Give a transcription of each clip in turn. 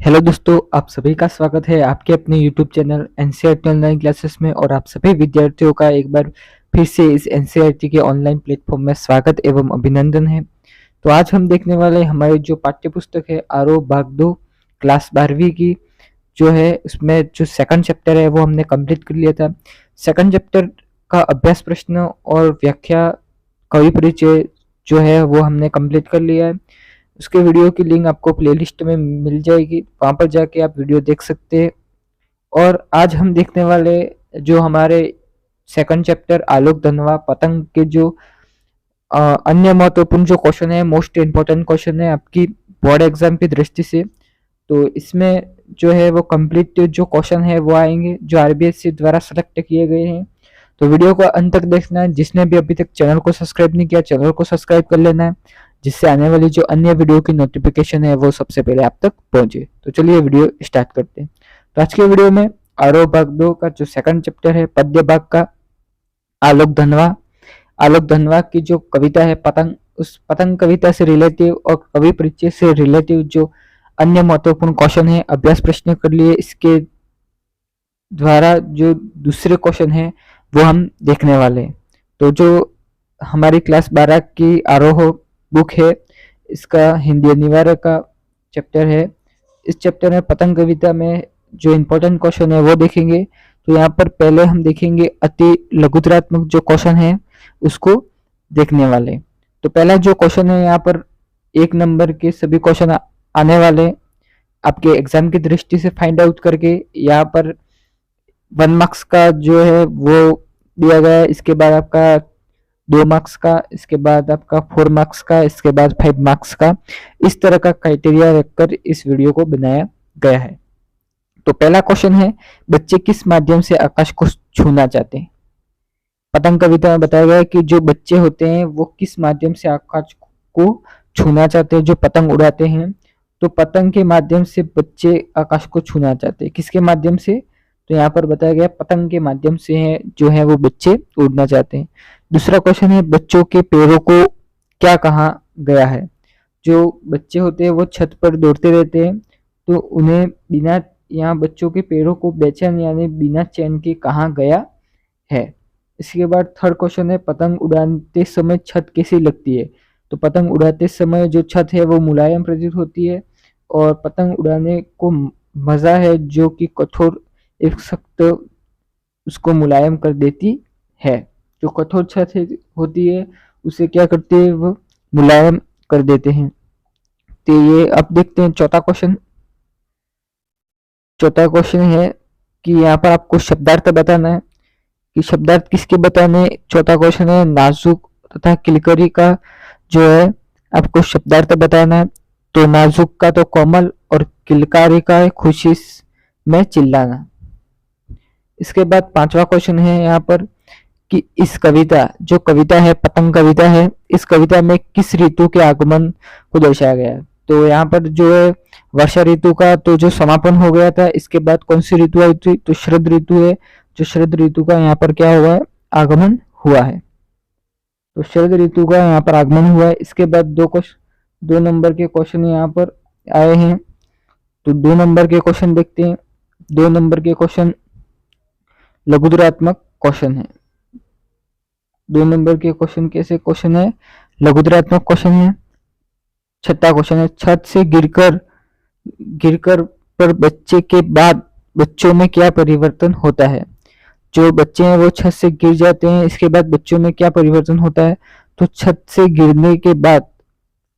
Hello दोस्तों, आप सभी का स्वागत है आपके अपने YouTube channel NCERT online classes में। और आप सभी विद्यार्थियों का एक बार फिर से इस एनसीईआरटी के ऑनलाइन प्लेटफॉर्म में स्वागत एवं अभिनंदन है। तो आज हम देखने वाले हमारे जो पाठ्य पुस्तक है आरोह भाग 2 क्लास 12वीं की जो है, उसमें जो सेकंड चैप्टर है वो हमने कंप्लीट कर लिया था। सेकंड चैप्टर का अभ्यास प्रश्न और व्याख्या कवि परिचय जो है वो हमने कंप्लीट कर लिया है। उसके वीडियो की लिंक आपको प्लेलिस्ट में मिल जाएगी, वहां पर जाके आप वीडियो देख सकते हैं। और आज हम देखने वाले जो हमारे सेकंड चैप्टर आलोक धनवा पतंग के जो अन्य महत्वपूर्ण जो क्वेश्चन है, मोस्ट इम्पोर्टेंट क्वेश्चन है आपकी बोर्ड एग्जाम की दृष्टि से। तो इसमें जो है वो कंप्लीट जो क्वेश्चन है वो आएंगे जो आरबीएससी द्वारा सेलेक्ट किए गए हैं। तो वीडियो को अंत तक देखना है। जिसने भी अभी तक चैनल को सब्सक्राइब नहीं किया, चैनल को सब्सक्राइब कर लेना है, जिससे आने वाली जो अन्य वीडियो की नोटिफिकेशन है वो सबसे पहले आप तक पहुंचे। तो चलिए वीडियो स्टार्ट करते हैं। तो आज के वीडियो में आरोह भाग 2 का जो सेकंड चैप्टर है पद्य भाग का आलोक धनवा की जो कविता है पतंग, उस पतंग कविता से रिलेटिव और कवि परिचय से रिलेटिव जो अन्य महत्वपूर्ण क्वेश्चन है अभ्यास प्रश्न कर लिए। इसके द्वारा जो दूसरे क्वेश्चन है वो हम देखने वाले हैं। तो जो हमारी क्लास 12 की आरोह बुक है, इसका हिंदी अनिवार्य का चैप्टर है। इस चैप्टर में पतंग कविता में जो इम्पोर्टेंट क्वेश्चन है वो देखेंगे। तो यहाँ पर पहले हम देखेंगे अति लघुतरात्मक जो क्वेश्चन है उसको देखने वाले। तो पहला जो क्वेश्चन है यहाँ पर 1 नंबर के सभी क्वेश्चन आने वाले आपके एग्जाम की दृष्टि से फाइंड आउट करके। यहाँ पर 1 मार्क्स का जो है वो दिया गया है, इसके बाद आपका 2 मार्क्स का, इसके बाद आपका 4 मार्क्स का, इसके बाद 5 मार्क्स का। इस तरह का क्राइटेरिया रखकर इस वीडियो को बनाया गया है। तो पहला क्वेश्चन है, बच्चे किस माध्यम से आकाश को छूना चाहते हैं। पतंग कविता में बताया गया है कि जो बच्चे होते हैं वो किस माध्यम से आकाश को छूना चाहते हैं, जो पतंग उड़ाते हैं। तो पतंग के माध्यम से बच्चे आकाश को छूना चाहते हैं। किसके माध्यम से? तो यहाँ पर बताया गया पतंग के माध्यम से है जो है वो बच्चे उड़ना चाहते हैं। दूसरा क्वेश्चन है, बच्चों के पैरों को क्या कहा गया है। जो बच्चे होते हैं वो छत पर दौड़ते रहते हैं, तो उन्हें बिना, यहाँ बच्चों के पैरों को बेचैन यानी बिना चैन के कहा गया है। इसके बाद थर्ड क्वेश्चन है, पतंग उड़ाते समय छत कैसी लगती है। तो पतंग उड़ाते समय जो छत है वो मुलायम प्रतीत होती है, और पतंग उड़ाने को मजा है जो कि कठोर एक सख्त उसको मुलायम कर देती है। जो कठोर छत होती है उसे क्या करते हैं, वो मुलायम कर देते हैं। तो ये अब देखते हैं चौथा क्वेश्चन। चौथा क्वेश्चन है कि यहाँ पर आपको शब्दार्थ बताना है कि शब्दार्थ किसके बताने। चौथा क्वेश्चन है, नाजुक तथा किलकरी का जो है आपको शब्दार्थ बताना है। तो नाजुक का तो कोमल और किलकारी का है खुशी में चिल्लाना। इसके बाद पांचवा क्वेश्चन है यहाँ पर कि इस कविता, जो कविता है पतंग कविता है, इस कविता में किस ऋतु के आगमन को दर्शाया गया है। तो यहाँ पर जो है वर्षा ऋतु का तो जो समापन हो गया था, इसके बाद कौन सी ऋतु आई थी, तो शरद ऋतु है। जो शरद ऋतु का यहाँ पर क्या हुआ है, आगमन हुआ है। तो शरद ऋतु का यहाँ पर आगमन हुआ है। इसके बाद 2 नंबर के क्वेश्चन यहाँ पर आए हैं। तो 2 नंबर के क्वेश्चन देखते हैं। 2 नंबर के क्वेश्चन लघुतरात्मक क्वेश्चन है। 2 नंबर के क्वेश्चन कैसे क्वेश्चन है, लघुतरात्मक क्वेश्चन है। छठा क्वेश्चन है, छत से गिरकर पर बच्चे के बाद बच्चों में क्या परिवर्तन होता है। जो बच्चे हैं वो छत से गिर जाते हैं, इसके बाद बच्चों में क्या परिवर्तन होता है। तो छत से गिरने के बाद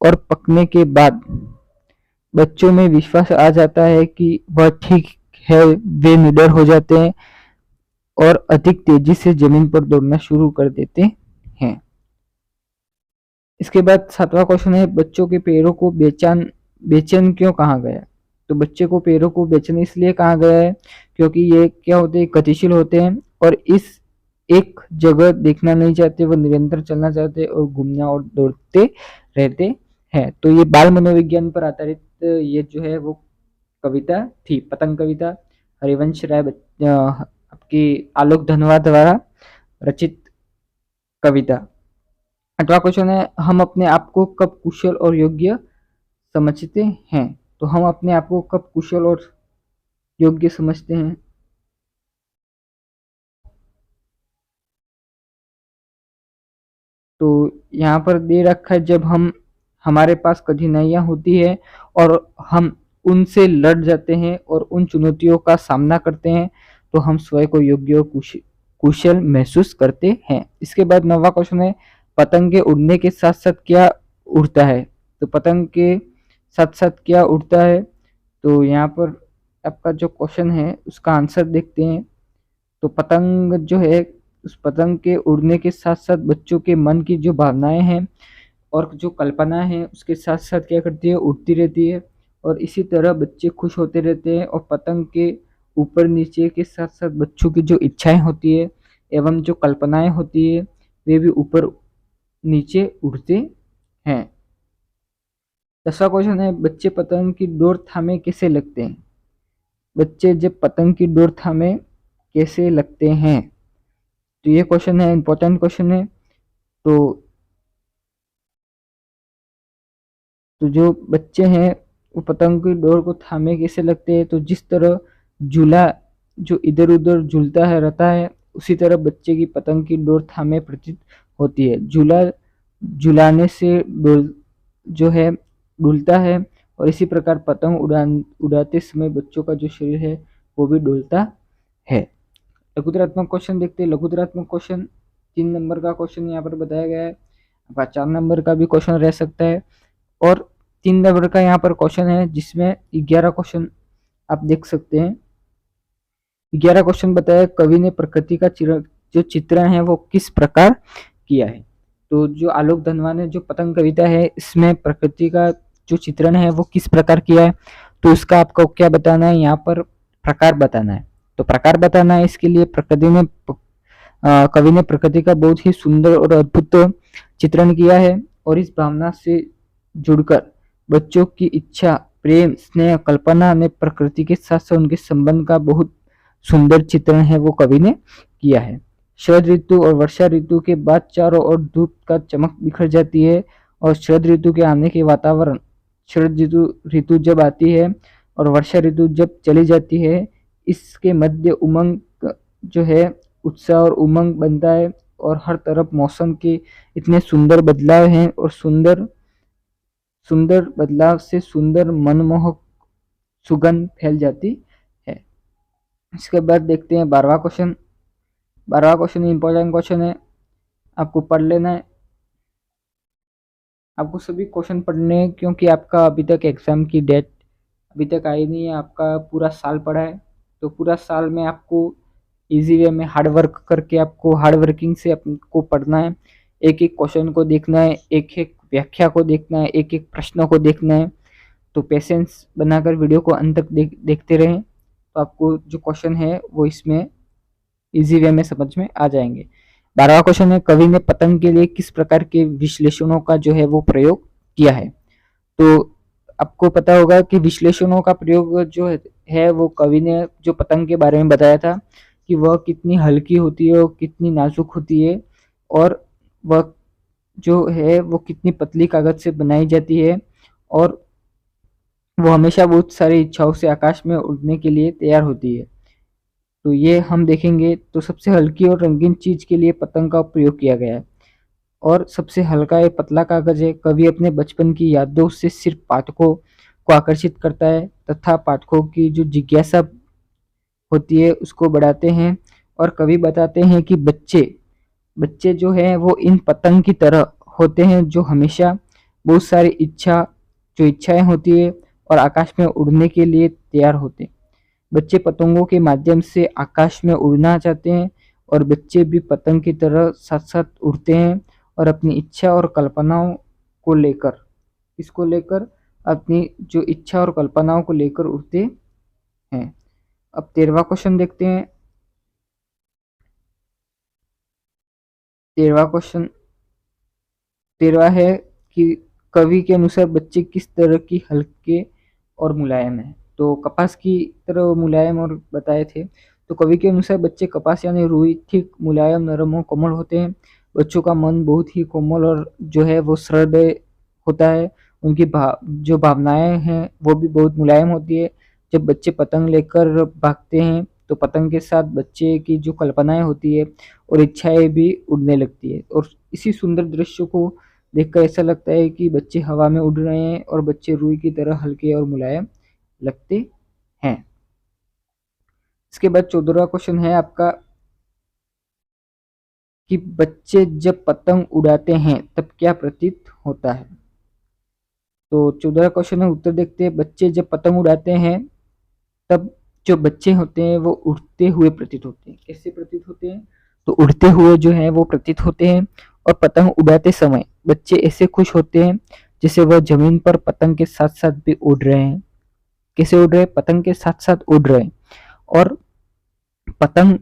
और पकने के बाद बच्चों में विश्वास आ जाता है कि वह ठीक है, वे निडर हो जाते हैं और अधिक तेजी से जमीन पर दौड़ना शुरू कर देते हैं। इसके बाद 7वां क्वेश्चन है, बच्चों के पैरों को बेचैन क्यों कहा गया। तो बच्चे को पैरों को बेचैन इसलिए कहा गया है क्योंकि ये क्या होते हैं, गतिशील होते हैं और इस एक जगह देखना नहीं चाहते, वो निरंतर चलना चाहते और घूमना और दौड़ते रहते हैं। तो ये बाल मनोविज्ञान पर आधारित ये जो है वो कविता थी, पतंग कविता, हरिवंश राय आपकी आलोक धनवा द्वारा रचित कविता। 8वां क्वेश्चन है, हम अपने आप को कब कुशल और योग्य समझते हैं। तो हम अपने आप को कब कुशल और योग्य समझते हैं? तो यहाँ पर दे रखा है, जब हमारे पास कठिनाइयाँ होती है और हम उनसे लड़ जाते हैं और उन चुनौतियों का सामना करते हैं, तो हम स्वयं को योग्य और कुशल महसूस करते हैं। इसके बाद 9वां क्वेश्चन है, पतंग के उड़ने के साथ साथ क्या उड़ता है? तो पतंग के साथ साथ क्या उड़ता है? तो यहाँ पर आपका जो क्वेश्चन है उसका आंसर देखते हैं। तो पतंग जो है, उस पतंग के उड़ने के साथ साथ बच्चों के मन की जो भावनाएं हैं और जो कल्पना है उसके साथ साथ क्या करती है, उड़ती रहती है। और इसी तरह बच्चे खुश होते रहते हैं और पतंग के ऊपर नीचे के साथ साथ बच्चों की जो इच्छाएं होती है एवं जो कल्पनाएं होती है वे भी ऊपर नीचे उड़ते हैं। 10वां क्वेश्चन है, बच्चे पतंग की डोर थामे कैसे लगते हैं? बच्चे जब पतंग की डोर थामे कैसे लगते हैं? तो ये क्वेश्चन है, इंपॉर्टेंट क्वेश्चन है। तो जो बच्चे हैं वो पतंग की डोर को थामे कैसे लगते हैं? तो जिस तरह झूला जो इधर उधर झूलता है रहता है, उसी तरह बच्चे की पतंग की डोर थामे प्रतीत होती है। झूला झुलाने से डोल जो है डुलता है और इसी प्रकार पतंग उड़ाते समय बच्चों का जो शरीर है वो भी डुलता है। लघुतरात्मक क्वेश्चन देखते हैं। लघुतरात्मक क्वेश्चन 3 नंबर का क्वेश्चन यहाँ पर बताया गया है। आपका 4 नंबर का भी क्वेश्चन रह सकता है और 3 नंबर का यहाँ पर क्वेश्चन है जिसमें 11 क्वेश्चन आप देख सकते हैं। 11 क्वेश्चन बताया, कवि ने प्रकृति का जो चित्रण है वो किस प्रकार किया है? तो जो आलोक धनवा ने जो पतंग कविता है इसमें प्रकृति का जो चित्रण है वो किस प्रकार किया है? तो उसका आपको क्या बताना है, यहाँ पर प्रकार बताना है। तो प्रकार बताना है, इसके लिए कवि ने प्रकृति का बहुत ही सुंदर और अद्भुत चित्रण किया है और इस भावना से जुड़कर बच्चों की इच्छा, प्रेम, स्नेह, कल्पना ने प्रकृति के साथ साथ उनके संबंध का बहुत सुंदर चित्रण है वो कवि ने किया है। शरद ऋतु और वर्षा ऋतु के बाद चारों ओर धूप का चमक बिखर जाती है और शरद ऋतु के आने के वातावरण, शरद ऋतु जब आती है और वर्षा ऋतु जब चली जाती है, इसके मध्य उमंग जो है उत्साह और उमंग बनता है और हर तरफ मौसम के इतने सुंदर बदलाव हैं और सुंदर सुंदर बदलाव से सुंदर मनमोहक सुगंध फैल जाती है। इसके बाद देखते हैं 12वां क्वेश्चन। 12वां क्वेश्चन इंपॉर्टेंट क्वेश्चन है, आपको पढ़ लेना है। आपको सभी क्वेश्चन पढ़ने हैं क्योंकि आपका अभी तक एग्जाम की डेट अभी तक आई नहीं है, आपका पूरा साल पड़ा है। तो पूरा साल में आपको इजी वे में हार्ड वर्क करके आपको हार्ड वर्किंग से आपको पढ़ना है। एक एक क्वेश्चन को देखना है, एक एक व्याख्या को देखना है, एक एक प्रश्नों को देखना है। तो पेशेंस बनाकर वीडियो को अंत तक देखते रहें, तो आपको जो क्वेश्चन है वो इसमें इजी वे में समझ में आ जाएंगे। 12वां क्वेश्चन है, कवि ने पतंग के लिए किस प्रकार के विश्लेषणों का जो है वो प्रयोग किया है? तो आपको पता होगा कि विश्लेषणों का प्रयोग जो है वो कवि ने जो पतंग के बारे में बताया था कि वह कितनी हल्की होती है और कितनी नाजुक होती है और वह जो है वो कितनी पतली कागज से बनाई जाती है और वो हमेशा बहुत सारी इच्छाओं से आकाश में उड़ने के लिए तैयार होती है। तो ये हम देखेंगे। तो सबसे हल्की और रंगीन चीज के लिए पतंग का प्रयोग किया गया है और सबसे हल्का एक पतला कागज है। कवि अपने बचपन की यादों से सिर्फ पाठकों को आकर्षित करता है तथा पाठकों की जो जिज्ञासा होती है उसको बढ़ाते हैं और कवि बताते हैं कि बच्चे बच्चे जो है वो इन पतंग की तरह होते हैं जो हमेशा बहुत सारी इच्छाएं होती है और आकाश में उड़ने के लिए तैयार होते हैं। बच्चे पतंगों के माध्यम से आकाश में उड़ना चाहते हैं और बच्चे भी पतंग की तरह साथ साथ उड़ते हैं और अपनी इच्छा और कल्पनाओं को लेकर अपनी जो इच्छा और कल्पनाओं को लेकर उड़ते हैं। अब 13वां क्वेश्चन देखते हैं। 13वां क्वेश्चन 13वां है कि कवि के अनुसार बच्चे किस तरह की हल्के और मुलायम है? तो कपास की तरह मुलायम और बताए थे। तो कवि के अनुसार बच्चे कपास यानी रुई ठीक मुलायम, नरम और कोमल होते हैं। बच्चों का मन बहुत ही कोमल और जो है वो सरल होता है उनकी जो भावनाएं हैं वो भी बहुत मुलायम होती है। जब बच्चे पतंग लेकर भागते हैं तो पतंग के साथ बच्चे की जो कल्पनाएं होती है और इच्छाएं भी उड़ने लगती है, और इसी सुंदर दृश्य को देखकर ऐसा लगता है कि बच्चे हवा में उड़ रहे हैं और बच्चे रुई की तरह हल्के और मुलायम लगते हैं। इसके बाद 14वां क्वेश्चन है आपका कि बच्चे जब पतंग उड़ाते हैं तब क्या प्रतीत होता है। तो 14वां क्वेश्चन है, उत्तर देखते हैं। बच्चे जब पतंग उड़ाते हैं तब जो बच्चे होते हैं वो उड़ते हुए प्रतीत होते हैं। कैसे प्रतीत होते हैं? तो उड़ते हुए जो है वो प्रतीत होते हैं, और पतंग उड़ाते समय बच्चे ऐसे खुश होते हैं जैसे वह जमीन पर पतंग के साथ साथ भी उड़ रहे हैं। कैसे उड़ रहे हैं? पतंग के साथ साथ उड़ रहे हैं। और पतंग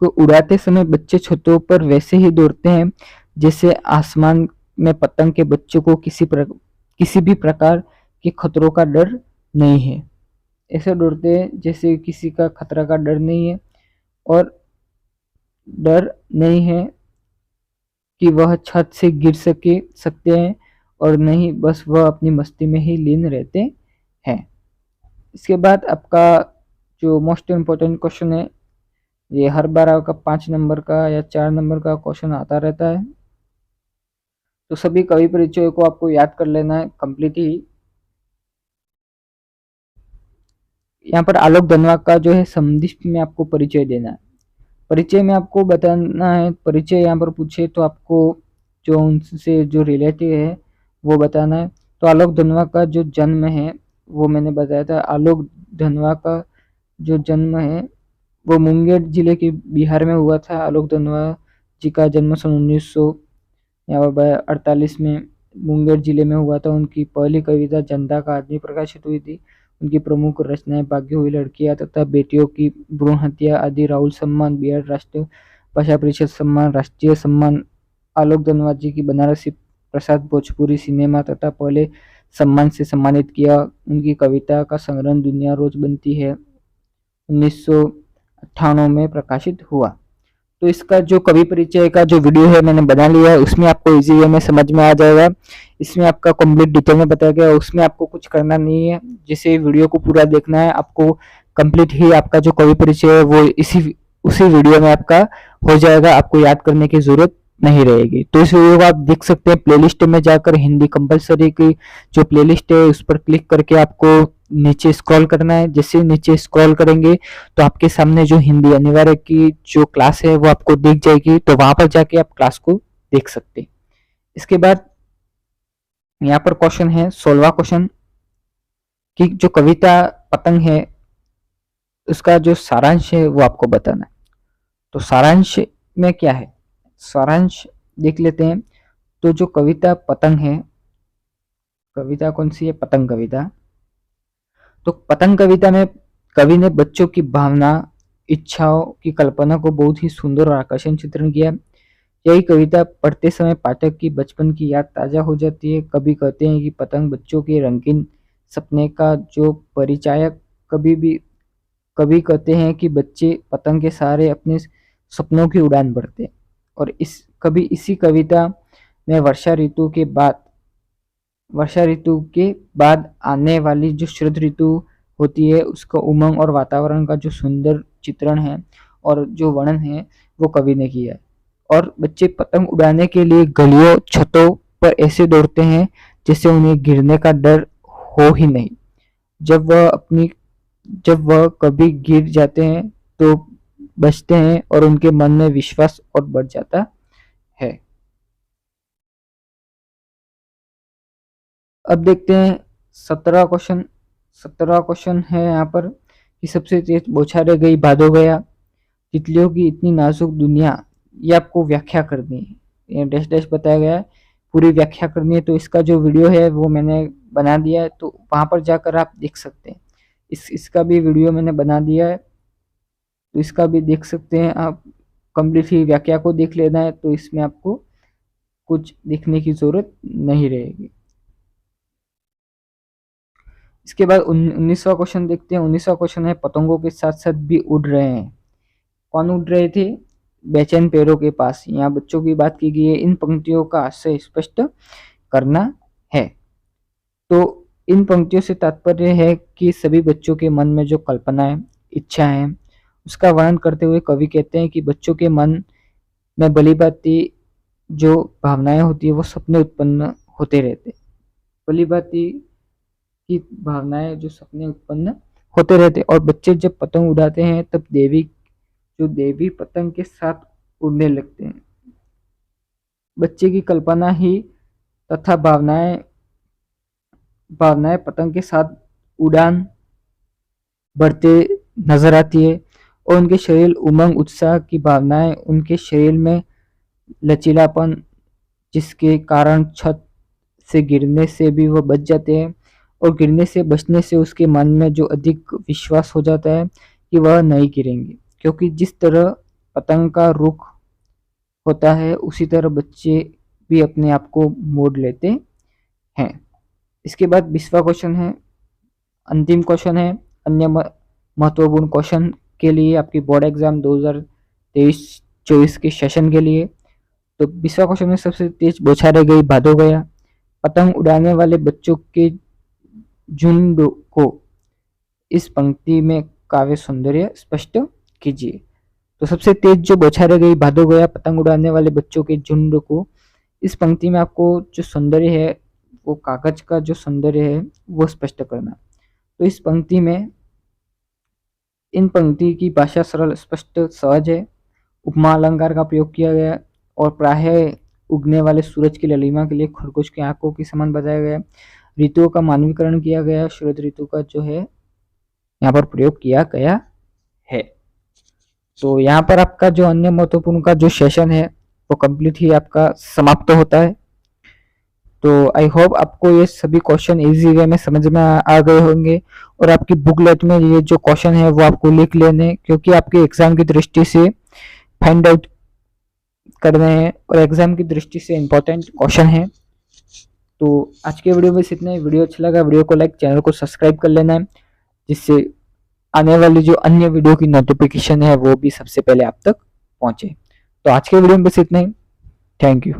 को उड़ाते समय बच्चे छतों पर वैसे ही दौड़ते हैं जैसे आसमान में पतंग के बच्चों को किसी भी प्रकार के खतरों का डर नहीं है। ऐसे दौड़ते हैं जैसे किसी का खतरा का डर नहीं है, और डर नहीं है कि वह छत से गिर सकते हैं, और नहीं, बस वह अपनी मस्ती में ही लीन रहते हैं। इसके बाद आपका जो मोस्ट इम्पोर्टेंट क्वेश्चन है, ये हर बार आपका 5 नंबर का या 4 नंबर का क्वेश्चन आता रहता है। तो सभी कवि परिचय को आपको याद कर लेना है कंप्लीट ही। यहाँ पर आलोक धनवा का जो है संदिग्ध में आपको परिचय देना है। परिचय में आपको बताना है, परिचय यहाँ पर पूछे तो आपको जो उनसे जो रिलेटिव है वो बताना है। तो आलोक धनवा का जो जन्म है वो मैंने बताया था। आलोक धनवा का जो जन्म है वो मुंगेर जिले के बिहार में हुआ था। आलोक धनवा जी का जन्म सन 1948 में मुंगेर जिले में हुआ था। उनकी पहली कविता जनता का आदमी प्रकाशित हुई थी। उनकी प्रमुख रचनाएं भाग्य हुई लड़कियां तथा बेटियों की भ्रूण हत्या आदि, राहुल सम्मान, बिहार राष्ट्रीय भाषा परिषद सम्मान, राष्ट्रीय सम्मान, आलोक धनवा जी की बनारसी प्रसाद भोजपुरी सिनेमा तथा पहले सम्मान से सम्मानित किया। उनकी कविता का संग्रह दुनिया रोज बनती है 1998 में प्रकाशित हुआ। तो इसका जो कवि परिचय का जो वीडियो है मैंने बना लिया है, उसमें आपको इजी वे में समझ में आ जाएगा। इसमें आपका कंप्लीट डिटेल में बताया गया है, उसमें आपको कुछ करना नहीं है। जिसे वीडियो को पूरा देखना है आपको, कंप्लीट ही आपका जो कवि परिचय है वो उसी वीडियो में आपका हो जाएगा। आपको याद करने की जरूरत नहीं रहेगी। तो इस वीडियो को आप देख सकते हैं, प्लेलिस्ट में जाकर हिंदी कंपलसरी की जो प्लेलिस्ट है उस पर क्लिक करके आपको नीचे स्क्रॉल करना है। जैसे नीचे स्क्रॉल करेंगे तो आपके सामने जो हिंदी अनिवार्य की जो क्लास है वो आपको दिख जाएगी, तो वहां पर जाके आप क्लास को देख सकते हैं। इसके बाद यहाँ पर क्वेश्चन है 16वां क्वेश्चन कि जो कविता पतंग है उसका जो सारांश है वो आपको बताना है। तो सारांश में क्या है, सारांश देख लेते हैं। तो जो कविता पतंग है, कविता कौन सी है? पतंग कविता। तो पतंग कविता में कवि ने बच्चों की भावना, इच्छाओं की कल्पना को बहुत ही सुंदर और आकर्षक चित्रण किया। यही कविता पढ़ते समय पाठक की बचपन की याद ताजा हो जाती है। कवि कहते हैं कि पतंग बच्चों के रंगीन सपने का जो परिचायक, कवि कहते हैं कि बच्चे पतंग के सहारे अपने सपनों की उड़ान भरते हैं। और इसी कविता में वर्षा ऋतु के बाद आने वाली जो शरद ऋतु होती है उसका उमंग और वातावरण का जो सुंदर चित्रण है और जो वर्णन है वो कवि ने किया है। और बच्चे पतंग उड़ाने के लिए गलियों, छतों पर ऐसे दौड़ते हैं जैसे उन्हें गिरने का डर हो ही नहीं। जब वह कभी गिर जाते हैं तो बचते हैं और उनके मन में विश्वास और बढ़ जाता है। अब देखते हैं 17वां क्वेश्चन। 17वां क्वेश्चन है यहाँ पर कि सबसे तेज बौछारे गई भादो गया, तितलियों की इतनी नाजुक दुनिया, ये आपको व्याख्या करनी है। ये डैश डैश बताया गया है, पूरी व्याख्या करनी है। तो इसका जो वीडियो है वो मैंने बना दिया है, तो वहां पर जाकर आप देख सकते हैं। इसका भी वीडियो मैंने बना दिया है, तो इसका भी देख सकते हैं आप। कंप्लीट ही व्याख्या को देख लेना है, तो इसमें आपको कुछ देखने की जरूरत नहीं रहेगी। इसके बाद 19वां क्वेश्चन देखते हैं। 19वां क्वेश्चन है पतंगों के साथ साथ भी उड़ रहे हैं। कौन उड़ रहे थे? बेचैन पैरों के पास। यहाँ बच्चों की बात की गई है। इन पंक्तियों का आशय स्पष्ट करना है। तो इन पंक्तियों से तात्पर्य है कि सभी बच्चों के मन में जो कल्पना है, इच्छा है, उसका वर्णन करते हुए कवि कहते हैं कि बच्चों के मन में भली भांति जो भावनाएं होती है वो सपने उत्पन्न होते रहते, भली भांति की भावनाएं जो सपने उत्पन्न होते रहते। और बच्चे जब पतंग उड़ाते हैं तब देवी पतंग के साथ उड़ने लगते हैं। बच्चे की कल्पना ही तथा भावनाएं भावनाएं पतंग के साथ उड़ान बढ़ते नजर आती है और उनके शरीर उमंग उत्साह की भावनाएं उनके शरीर में लचीलापन, जिसके कारण छत से गिरने से भी वो बच जाते हैं और गिरने से बचने से उसके मन में जो अधिक विश्वास हो जाता है कि वह नहीं गिरेंगे, क्योंकि जिस तरह पतंग का रुख होता है उसी तरह बच्चे भी अपने आप को मोड़ लेते हैं। इसके बाद 20वां क्वेश्चन है, अंतिम क्वेश्चन है अन्य महत्वपूर्ण क्वेश्चन के लिए आपकी बोर्ड एग्जाम 2023-24 के सेशन के लिए। तो 20वां क्वेश्चन में सबसे तेज बौछारे गई भादो गया, पतंग उड़ाने वाले बच्चों के झुंड को इस पंक्ति में काव्य सौंदर्य स्पष्ट कीजिए। तो सबसे तेज जो बौछारे गई भादो गया, पतंग उड़ाने वाले बच्चों के झुंड को, इस पंक्ति में आपको जो सौंदर्य है वो कागज का जो सौंदर्य है वो स्पष्ट करना। तो इस पंक्ति में इन पंक्ति की भाषा सरल, स्पष्ट, सहज है। उपमा अलंकार का प्रयोग किया गया और प्रायः उगने वाले सूरज की ललिमा के लिए खरगोश की आंखों के समान बताया गया। ऋतुओं का मानवीकरण किया गया, शरद ऋतु का जो है यहाँ पर प्रयोग किया गया है। तो यहाँ पर आपका जो अन्य महत्वपूर्ण का जो सेशन है वो कंप्लीट ही आपका समाप्त होता है। तो आई होप आपको ये सभी क्वेश्चन इजी वे में समझ में आ गए होंगे और आपकी बुकलेट में ये जो क्वेश्चन है वो आपको लिख लेने, क्योंकि आपके एग्जाम की दृष्टि से फाइंड आउट करने हैं और एग्जाम की दृष्टि से इम्पोर्टेंट क्वेश्चन है। तो आज के वीडियो में इतना ही। वीडियो अच्छा लगा वीडियो को लाइक, चैनल को सब्सक्राइब कर लेना है, जिससे आने वाली जो अन्य वीडियो की नोटिफिकेशन है वो भी सबसे पहले आप तक पहुंचे। तो आज के वीडियो में बस इतना ही। Thank you.